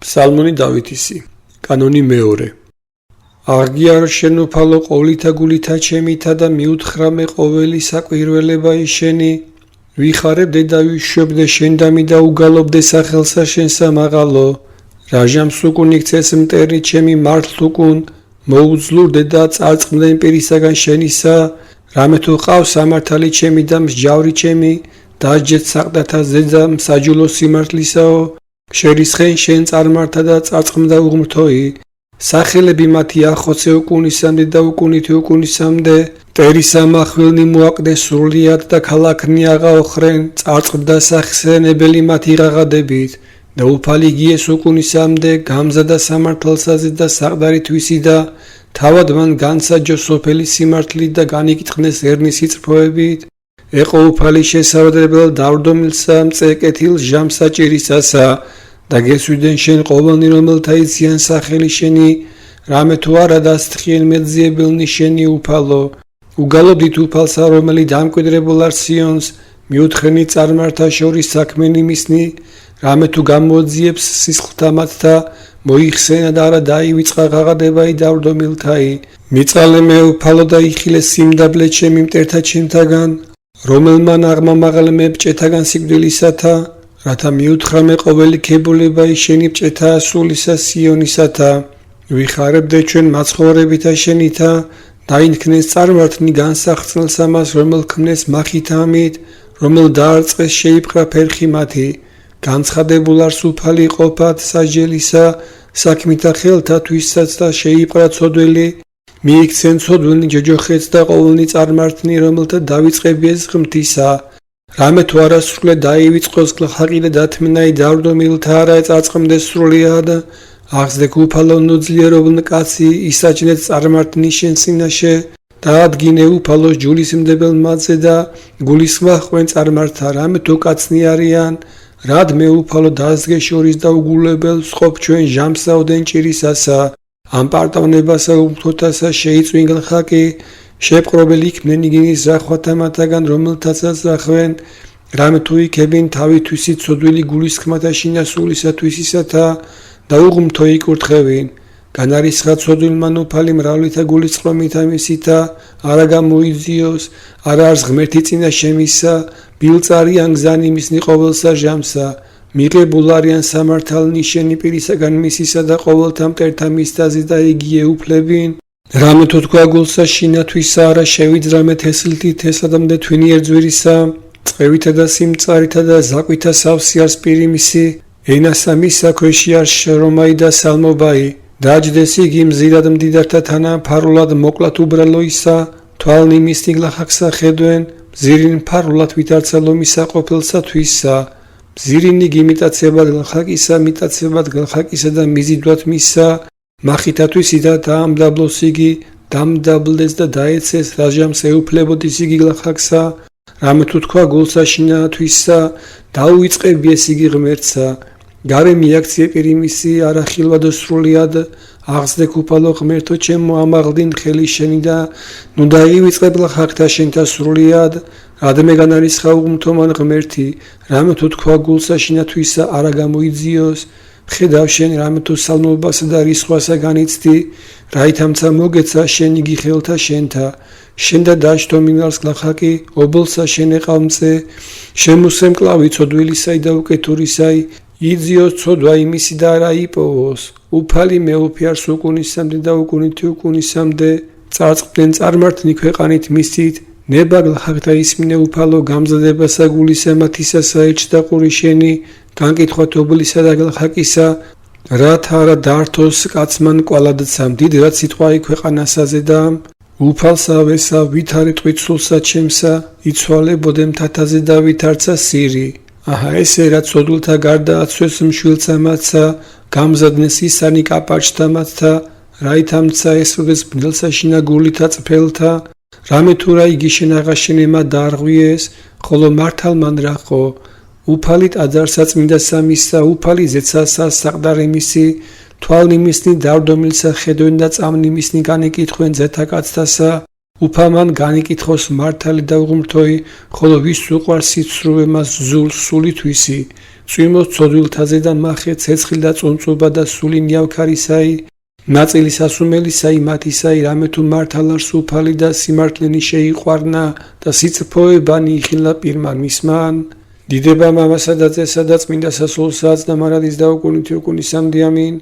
Psalmoni Davidisi, Kanoni მეორე. Აღგიარო შენ უფალო ყოვლითა გულითა ჩემითა და მიუთხრა მე ყოველი საკვირველება შენი. ვიხარებდე და ვიშვებდე შენ დამი და უგალობდე სახელსა შენსა მაღალო. რაჟამს უკუნ იქცეს მტერი ჩემი მართლ უკუნ, მოუძლურდე და წარწყმდე პირისაგან შენისა. რამე თუ ყავს სამართალი ჩემი და მსჯავრი ჩემი, დაჯეთ საყდათა ზეძა მსაჯულო სიმართლისაო. შერისხენ შენ წარმართა და წარწყმდა უღმრთოი. სახელები მათი ახოცე უკუნისამდე და უკუნითი უკუნისამდე. მტერისა მახვილნი მოაყდე სრულიად და ქალაქნი აღაოხრენ, წარწყდა სახსენებელი მათი ღაღადებით. და უფალი გიეს უკუნისამდე, გამზადა სამართალსაზე და საყდარი თვისი და თავად მან განსაჯო სოფელი სიმართლით და განიკითხნეს ერნის სიწრფოებით. ეყო უფალი შესავლებელ დავდომილსა მწეკეთილ ჟამსაჭირისასა და გესვიდენ შენ ყოველნი რომელთა იციან სახელი შენი, რამე თუ არა დასთხიან მეძიებელნი შენი უფალო. უგალობდით უფალსა რომელი დამკვიდრებულ არ სიონს, მიუთხრენი წარმართა შორის საქმენი მისნი, რამე თუ გამოძიებს სისხლთა მათთა, მოიხსენა და არა დაივიწყა ღაღადებაი დავდომილთაი. მიწალე მე უფალო და იხილე სიმდაბლე ჩემი მტერთა ჩემთაგან, რომელმა ნაღმამაღალე მე ბჭეთაგან სიკვდილისათა, რათა მიუთხრა მე ყოველი ქებულება შენი ბჭეთა სულისა სიონისათა. ვიხარებდე ჩვენ მაცხოვრებითა შენითა, დაინქნეს წარმართნი განსახცნელს ამას, რომელ ქმნეს მახითამით, რომელ დაარწყეს შეიპყრა ფერხი მათი. განცხადებულ არს უფალი ყოფათ საჯელისა, საქმითა ხელთა თვისაც და შეიპყრა ცოდველი. მიიქცენ ცოდველი ჯოჯოხეთს და ყოველნი წარმართნი, რომელთა დავიწყებიეს ღმრთისა. რამე თუ არა სრულე დაივიწყოს ხაყი და დათმენაი დავდომილთა არა წარწყმდეს სრულიად. აღზრდე უფალო ნუძლიერობლ კაცი ისაჯნეთ წარმართნი შენ წინაშე და ადგინე უფალო ჯულისმდებელ მათზე და გულისხმა ხვენ წარმართა. რამე თუ კაცნი არიან, რად მე უფალო დაზგე შორის და უგულებელ სყოფ ჩვენ ჟამსაოდენ ჭირისასა. ამ პარტავნებასა უფლთასა შეიწვინგლ ხაკი, შეპყრობელი იქნენ იგინის ზახვათა მათაგან, რომელთაცაც ზახვენ. რამე თუ იქებინ თავითვისი ცოდვილი გულისხმათა შინასულისა თვისისათა და უღმრთო იკურთხევინ. განარისხა ცოდვილმა უფალი მრავლითა გულისწყრომითა მისითა, არა გამოიძიოს, არა არს ღმერთი წინა შემისა, ბილწარიან გზანი მისნი ყოველსა ჟამსა. მიღებულ არიან სამართალნი შენი პირისაგან მისისა და ყოველთა მტერთა მისდაზი და იგიე უფლებინ. რამე თუ თქვა გულსა შინათვისა, არა შევიძრა მე თესლითი თესადამდე თვინი ერთძვირისა, წყევითა და სიმწარითა და ზაკვითა სავსი არს პირიმისი, ენასა მისა ქვეში არს შრომაი და სალმობაი. დაჯდეს იგი მზირად მდიდართა თანა ფარულად მოკლათ უბრალოისა, თვალნი მისნი გლახაკსა ხედვენ, მზირინ ფარულად ვითარცა ლომისა ყოფილსა თვისა. მზირინ იგი მიტაცებად გლახაკისა, მიტაცებად გლახაკისა და მიზიდვათ მისა, მახითათვისი და დაამდაბლოს იგი, დამდაბლდეს და დაეცეს, რაჟამს ეუფლებოდის იგი გლახაკსა. რამე თუ თქვა გულსა შინათვისა, დაუიწყებიეს იგი ღმერთსა. გარე მიაქციე პირიმისი, არა ხილვადო სრულიად. აღზრდე უფალო ღმერთო ჩემო ამაღლდინ ხელი შენი და ნუ დაივიწყე გლახაკთა შენთა სრულიად. რადმე განარისხა უღმრთომან ღმერთი, რამე თუ თქვა გულსა შინათვისა, არა გამოიძიოს. ხედავ შენ რამე თუ სალმობასა და რისხვასა განიცდი, რაითამცა მოგეცა შენ იგი ხელთა შენთა. შენ და დაშთო მინარს გლახაკი, ობოლსა შენ ეყავ მწე, შემუსე მკლავი ცოდვილისაი და უკეთურისაი, იძიოს ცოდვა იმისი და არა იპოვოს. უფალი მეუფიარს უკუნისამდე და უკუნითი უკუნისამდე, წარწყდნენ წარმართნი ქვეყანით მისით, ნება გლახაკთა ისმინე უფალო გამზადებასა გულისა მათისასა ეჩდა ყური შენი, განკითხვა თობლისა და გლახაკისა, რათა არა დართოს კაცმან კვალადცა დიდ რაც სიტყვაი ქვეყანასაზე და უფალსავესა ვითარი ტყვიცულსა ჩემსა, იცვალებოდე მთათაზე და ვითარცა სირი. აჰა ესე რაც ცოდულთა გარდა აცვეს მშვილცა მათსა, გამზადნეს ისანი კაპარჩთა მათთა, რაითამცა ესროდეს ბნელსა შინა გულითა წფელთა. რამე თუ რა იგი შენ აღაშენემა დაარღვიეს, ხოლო მართალმან რაყო. უფალი ტაძარსა წმინდა სამისა, უფალი ზეცასა საყდარი მისი, თვალნი მისნი დავდომილსა ხედვენ და წამნი მისნი განეკითხვენ ზეთა კაცთასა. უფალმან განიკითხოს მართალი და უღმრთოი, ხოლო ვის უყვარს სიცრუე მას ზულს სულითვისი, წვიმოს ცოდვილთაზე და მახე ცეცხლი და წონწობა და სული ნიავქარისაი, ნაწილი სასუმელისაი მათისაი, რამე თუ მართალარს უფალი და სიმართლენი შეიყვარნა და სიწრფოებანი იხილა პირმან მისმან. დიდება მამასა და წესა და წმინდა სასულსაც და მარადის და უკუნითი უკუნისამდე ამინ.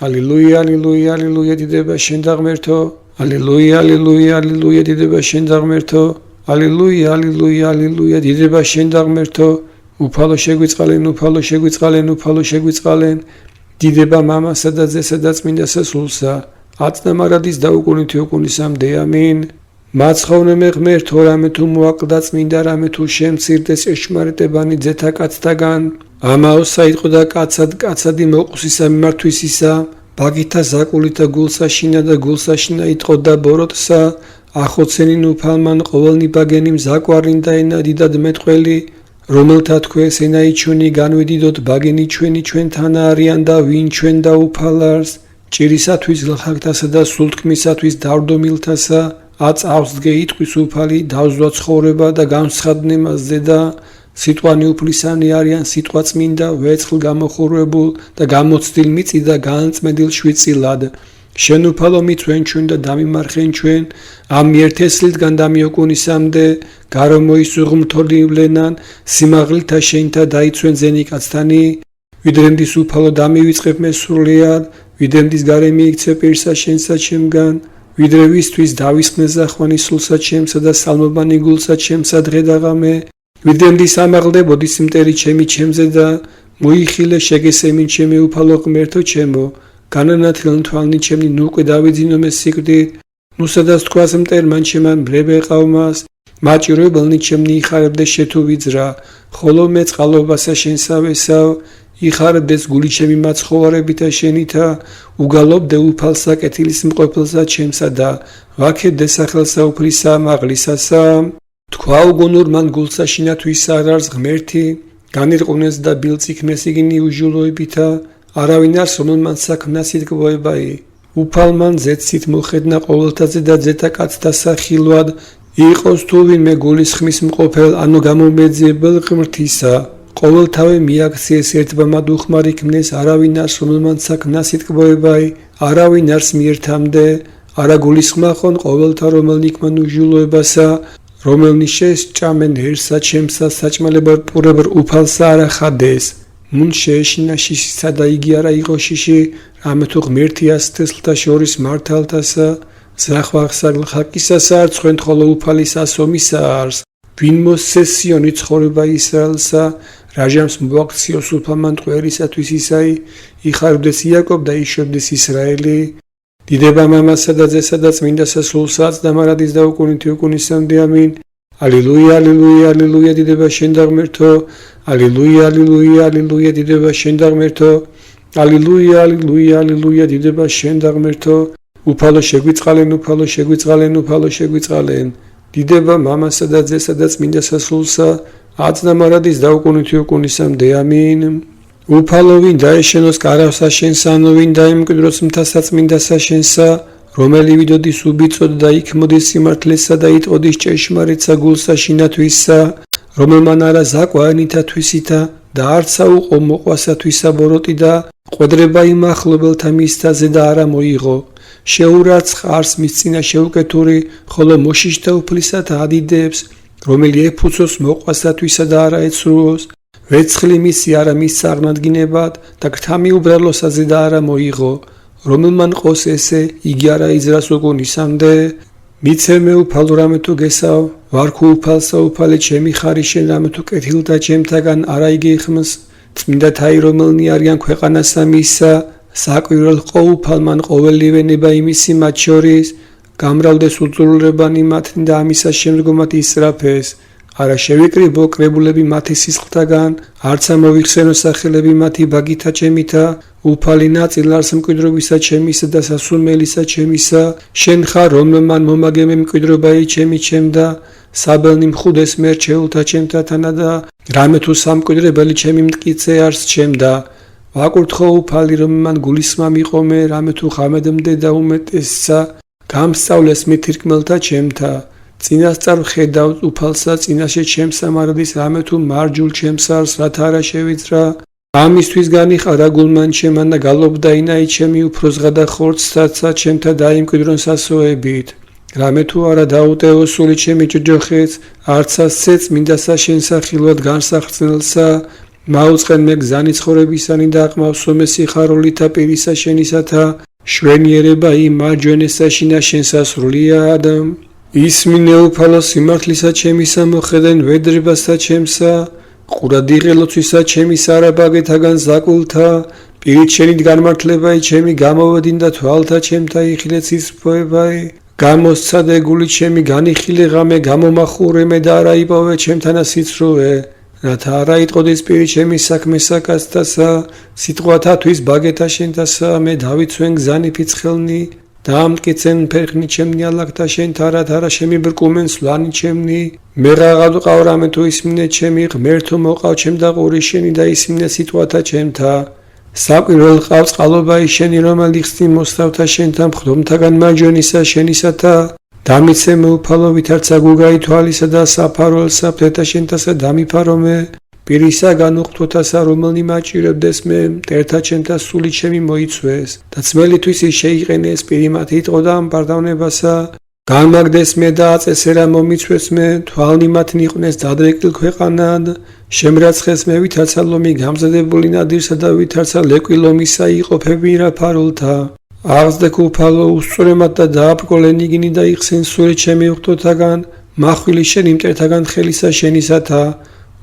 ალილუია, ალილუია, ალილუია, დიდება შენ და ღმერთო. ალილუია, ალილუია, ალილუია, დიდება შენ და ღმერთო. ალილუია, ალილუია, ალილუია, დიდება შენ და ღმერთო. უფალო შეგვიწყალენ, უფალო შეგვიწყალენ, უფალო შეგვიწყალენ. დიდება მამასა და ძესა და წმინდა სასულსა, აწ და მარადის და უკუნითი უკუნისამდე ამინ. მაცხოვნე მე ღმერთო, რამე თუ მოაკლდა წმინდა, რამე თუ შემცირდეს ჭეშმარიტებანი ძეთა კაცთაგან, ამაოსა იყო და კაცადი მოყუსისა მიმართვისისა, ბაგითა ზაკულითა გულსაშინა და გულსაშინა იტყო და ბოროტსა, ახოცენინ უფალმან ყოველნი ბაგენი მზაკვარინ და ენა დიდად მეტყველი, რომელთა თქვენს ენაიჩვენი განვედიდოთ ბაგენი ჩვენი ჩვენთანა არიან და ვინ ჩვენ და უფალარს, ჭირისათვის გლახაკთასა და სულთქმისათვის დავდომილთასა, აწ ავსდგე იტყვის უფალი, დავზვა ცხოვრება და განცხადნე მასზე და სიტყვანი უფლისანი არიან სიტყვა წმინდა, ვეცხლ გამოხურვებულ და გამოცდილ მიწი და განწმენდილ შვიწილად. შენ უფალო მიწვენ ჩვენ და დამიმარხენ ჩვენ, ამ მიერთესლიდან დამიოკუნისამდე, გარო მოისუღმთოლივლენან, სიმაღლითა შენთა დაიცვენ ზენიკაცთანი, ვიდრემდის უფალო დამივიწყებ მე სრულიად, ვიდრემდის გარე მიიქცე პირსა შენსა ჩემგან, ვიდრე ვისთვის დავისხმე ზახვანი სულსა ჩემსა და სალმობანი გულსა ჩემსა დღე და ღამე, ვიდრემდის ამაღლდებოდი სიმტერი ჩემი ჩემზე და მოიხილე შეგესემინ ჩემი უფალო ღმერთო ჩემო, განანათლენ თვალნი ჩემნი ნუ უკვე დავიძინო მე სიკვდით, ნუ სადაც თქვას მტერმან ჩემან მრებე ყავმას, მაჭირებელნი ჩემნი იხარებდე შეთუ ვიძრა, ხოლო მე წყალობასა შენსავესავ, იხარებდეს გული ჩემი მაცხოვარებითა შენითა, უგალობდე უფალსა კეთილის მყოფელსა ჩემსა და ვაქებდე სახელსა უფლისა მაღლისასა. თქვა უგონურ მან გულსა შინათვის არ არის ღმერთი, განირყვნეს და ბილწიქნეს იგინი უჟულოებითა, არავინ არს რომელმან საქმნას იტკბოებაი. უფალმან ზეცით მოხედნა ყოველთაზე და ძეთა კაცთა სახილვად, იყოს თუ ვინმე გულისხმის მყოფელ, ანუ გამომეძიებელ ღმრთისა. ყოველთავე მიაქციეს ერთბამად უხმარი ქმნეს, არავინ არს რომელმან საქმნას იტკბოებაი, არავინ არს მიერთამდე, არა გულისხმახონ ყოველთა რომელნიკმან უჟულოებასა, რომელნი შესჭამენ ერთსა ჩემსა საჭმელებარ პურებრ უფალსა არა ხადეს. მუნ შეეშინა შიშისა და იგი არა იყო შიში, რამე თუ ღმერთია თესლთა შორის მართალთასა, ზრახვახსა გლხაკისასა არ ცხენთ, ხოლო უფალის ასომისა არს. ვინ მოსცეს სიონი ცხოვრება ისრაელსა, რაჟამს მოაქციოს უფალმან ტყვერისათვის ისაი, იხარებდეს იაკობ და იშვებდეს ისრაელი. დიდება მამასა და ძესა და წმინდა სასულსაც და მარადის და უკუნითი უკუნისამდე ამინ. ალილუია, ალილუია, ალილუია, დიდება შენ და ღმერთო. ალილუია, ალილუია, ალილუია, დიდება შენ და ღმერთო. ალილუია, ალილუია, ალილუია, დიდება შენ და ღმერთო. უფალო შეგვიწყალენ, უფალო შეგვიწყალენ, უფალო შეგვიწყალენ. დიდება მამასა და ძესა და წმინდა სასულსა, აწ და მარადის და უკუნითი უკუნისამდე ამინ. უფალო ვინ დაეშენოს კარავსა შენსა, ანუ ვინ დაემკვიდროს მთასა წმინდასა შენსა, რომელი ვიდოდის უბიწოდ და იქ მოდის სიმართლესა და იტყოდის ჭეშმარიტსა გულსა შინათვისსა, რომელმან არა ზაკვა ენითა თვისითა და არცა უყო მოყვასათვისა ბოროტი და ყვედრება იმ ახლობელთა მისთაზე და არა მოიღო. შეურაცხ არს მის წინა შეუკეთური, ხოლო მოშიშთა უფლისათა ადიდებს, რომელი ეფუცოს მოყვასათვისა და არა ეცრუოს, ვეცხლი მისი არა მის საღნადგინებად და გრთამი უბრალოსაზე და არა მოიღო, რომელმან ყოს ესე, იგი არა იძრას უკუნისამდე. მიცე მე უფალო რამე თუ გესავ, ვარქუ უფალსა უფალი ჩემი ხარი შენ რამე თუ კეთილთა ჩემთაგან არა იგეხმს, წმინდათაი რომელნი არიან ქვეყანასა მისსა, საკვირველ ყო უფალმან ყოველივე ნება იმისი მათ შორის, გამრავლდეს უწურულებანი მათნი და ამისა შემდგომად ისრაფეს. არა შევიკრიბო კრებულები მათი სისხლთაგან, არცა მოვიხსენო სახელები მათი ბაგითა ჩემითა, უფალი ნაწილ არს მკვიდრობისა ჩემისა და სასურმელისა ჩემისა, შენ ხარ რომელმან მომაგემე მკვიდრობაი ჩემი ჩემდა, საბელნი მხუდეს მერჩეულთა ჩემთათანა და რამე თუ სამკვიდრებელი ჩემი მტკიცე არს ჩემდა. ვაკურთხო უფალი რომელმან გულისხმა მიყომე, რამე თუ ღამედმდე და უმეტესსა, გამსწავლეს მითირკმელთა ჩემთა, წინასწარ ვხედავთ უფალსა წინაშე ჩემსა მარადის რამე თუ მარჯულ ჩემსარს რათა არა შევიძრა, ამისთვის განიხარა გულმან ჩემან და გალობდა ინაი ჩემი უფროსღა და ხორცსაცა ჩემთა დაიმკვიდრონ სასოებით. რამე თუ არა დაუტეო სული ჩემი ჯოჯოხეც, არცასცე წმინდასა შენსა ხილვად განსახრწნელსა, მაუწყენ მე გზანი ცხოვრებისანი და აყმავსო მე სიხარულითა პირისა შენისათა, შვენიერება იმ მარჯვენესა შინა შენსა სრულიად. ისმინე უფალო სიმართლისა ჩემისა მოხედენ ვედრებასა ჩემსა, ყურად იღელოცვისა ჩემი სარაბაგეთაგან ზაკულთა, პირით შენით განმართლებაი ჩემი გამოვედინდა თვალთა ჩემთა იხილე ცისფოებაი, გამოსცადე გული ჩემი განიხილე ღამე გამომახურე მე და არა იპოვე ჩემთანა სიცრუე, რათა არა იტყოდეს პირით ჩემი საქმესა კაცთასა, სიტყვათათვის ბაგეთა შენთასა, მე დავიცვენ გზანი ფიცხელნი, დაამტკიცენ ფერხნი ჩემნი ალაგთა შენთა, რათა არა შემიბრკუმენ სვლანი ჩემნი, მე რაღაც ვყავ რამე თუ ისმინე ჩემი, ღმერთო მოყავ ჩემდა ყური შენი და ისმინე სიტყვათა ჩემთა. საკვირველ ყავს წყალობაი შენი, რომელი ხსნი მოსთავთა შენთა მხრომთაგან მარჯვენისა შენისათა, დამიცე მე უფალო ვითარცა გუგაი თვალისა და საფარველსა ფთეთა შენთასა დამიფარო მე, პირისაგან უხთოთასა რომელნი მაჭირებდეს მე, მტერთა ჩემთა სული ჩემი მოიცვეს და ძმელისთვის ის შეიყენეს პირი მათი იტყო და ამპარდავნებასა, განმაგდეს მე და აწესერა მომიცვეს მე, თვალნი მათნი იყვნენ დადრეკილ ქვეყანად, შემრაცხეს მე ვითარცა ლომი გამზადებული ნადირსა და ვითარცა ლეკვი ლომისა იყოფები რაფარულთა. აღზრდე უფალო უსწორემად და დააბრკოლენ იგინი და იხსენ სული ჩემი უხთოთაგან, მახვილი შენი მტერთაგან ხელისა შენისათა,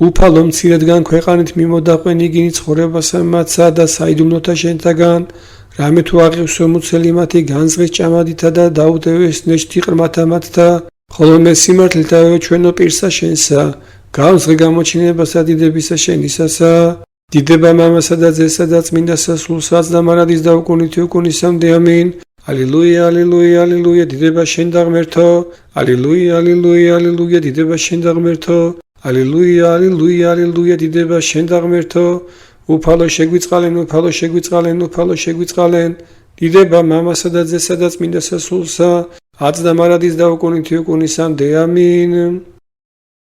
უფალო მცირედგან ქვეყანით მიმოდაყვენ იგინი ცხოვრებასა მათსა და საიდუმლოთა შენთაგან, რამე თუ აღივსო მუცელი მათი განზღის ჭამადითა და დაუდევეს ნეშთი ყრმათა მათთა, ხოლო მე სიმართლეთა ჩვენო პირსა შენსა, განზღი გამოჩინებასა დიდებისა შენისასა, დიდება მამასა და ძესა და წმინდასა სულსაც და მარადის და უკუნითი უკუნისამდე ამინ. ალილუია, ალილუია, ალილუია, დიდება შენ და ღმერთო, ალილუია, ალილუია, ალილუია, დიდება შენ და ღმერთო, ალილუია, ალილუია, ალილუია, დიდება შენ და ღმერთო, უფალო შეგვიწყალენ, უფალო შეგვიწყალენ, უფალო შეგვიწყალენ, დიდება მამასა და ძესა და წმინდასა სულსა, აც და მარადის და უკუნითი უკუნისამდე ამინ.